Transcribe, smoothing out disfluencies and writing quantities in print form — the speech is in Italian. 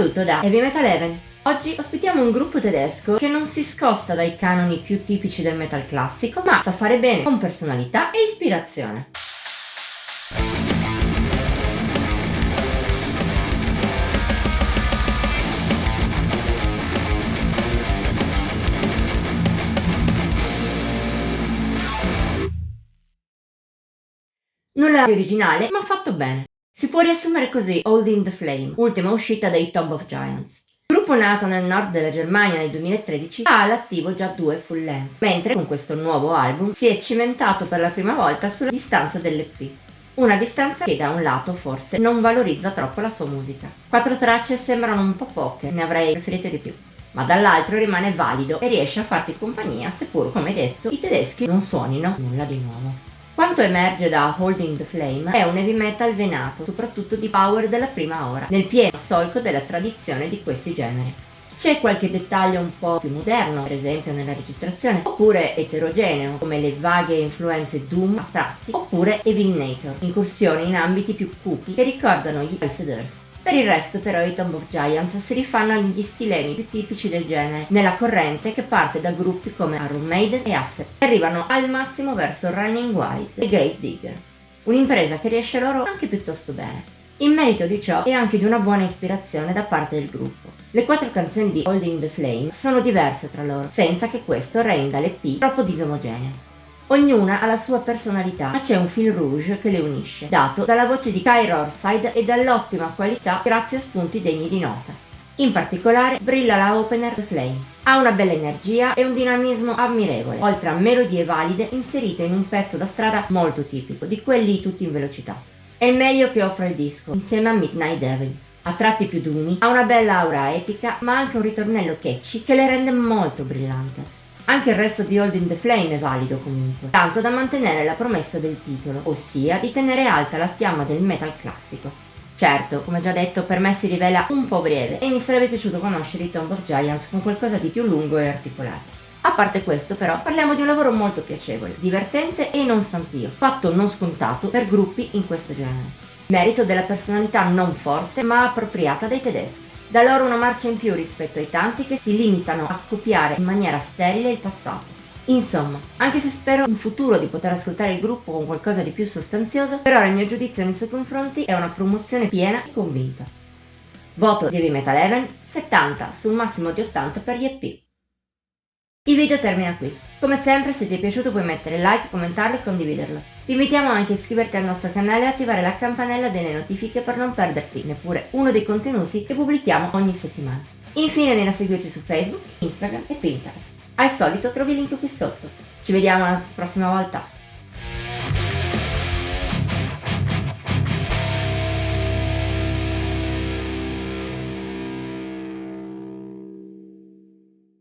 saluto da Heavy Metal Heaven. Oggi ospitiamo un gruppo tedesco che non si scosta dai canoni più tipici del metal classico, ma sa fare bene con personalità e ispirazione. Nulla di originale, ma fatto bene. Si può riassumere così Holding the Flame, ultima uscita dei Tomb of Giants. Il gruppo nato nel nord della Germania nel 2013 ha all'attivo già 2 full length, mentre con questo nuovo album si è cimentato per la prima volta sulla distanza dell'EP. Una distanza che da un lato forse non valorizza troppo la sua musica. 4 tracce sembrano un po' poche, ne avrei preferite di più. Ma dall'altro rimane valido e riesce a farti compagnia, seppur, come detto, i tedeschi non suonino nulla di nuovo. Quanto emerge da Holding the Flame è un heavy metal venato, soprattutto di power della prima ora, nel pieno solco della tradizione di questi generi. C'è qualche dettaglio un po' più moderno, per esempio nella registrazione, oppure eterogeneo, come le vaghe influenze doom a tratti, oppure Evinator, incursioni in ambiti più cupi che ricordano gli Iced Earth. Per il resto però i Tomb of Giants si rifanno agli stilemi più tipici del genere, nella corrente che parte da gruppi come Iron Maiden e Accept, e arrivano al massimo verso Running Wild e Grave Digger. Un'impresa che riesce loro anche piuttosto bene. In merito di ciò e anche di una buona ispirazione da parte del gruppo. Le 4 canzoni di Holding the Flame sono diverse tra loro, senza che questo renda l'EP troppo disomogeneo. Ognuna ha la sua personalità, ma c'è un fil rouge che le unisce, dato dalla voce di Kyle Orside e dall'ottima qualità grazie a spunti degni di nota. In particolare brilla la opener The Flame. Ha una bella energia e un dinamismo ammirevole, oltre a melodie valide inserite in un pezzo da strada molto tipico, di quelli tutti in velocità. È il meglio che offre il disco, insieme a Midnight Devil. A tratti più duni, ha una bella aura epica, ma anche un ritornello catchy che le rende molto brillante. Anche il resto di Holding the Flame è valido comunque, tanto da mantenere la promessa del titolo, ossia di tenere alta la fiamma del metal classico. Certo, come già detto, per me si rivela un po' breve e mi sarebbe piaciuto conoscere i Tomb of Giants con qualcosa di più lungo e articolato. A parte questo però, parliamo di un lavoro molto piacevole, divertente e non stantio, fatto non scontato per gruppi in questo genere. Merito della personalità non forte ma appropriata dai tedeschi. Da loro una marcia in più rispetto ai tanti che si limitano a copiare in maniera sterile il passato. Insomma, anche se spero in futuro di poter ascoltare il gruppo con qualcosa di più sostanzioso, per ora il mio giudizio nei suoi confronti è una promozione piena e convinta. Voto di Heavy Metal Heaven 70 sul massimo di 80 per gli EP. Il video termina qui. Come sempre, se ti è piaciuto puoi mettere like, commentarlo e condividerlo. Ti invitiamo anche a iscriverti al nostro canale e attivare la campanella delle notifiche per non perderti neppure uno dei contenuti che pubblichiamo ogni settimana. Infine vieni a seguirci su Facebook, Instagram e Pinterest. Al solito trovi il link qui sotto. Ci vediamo la prossima volta.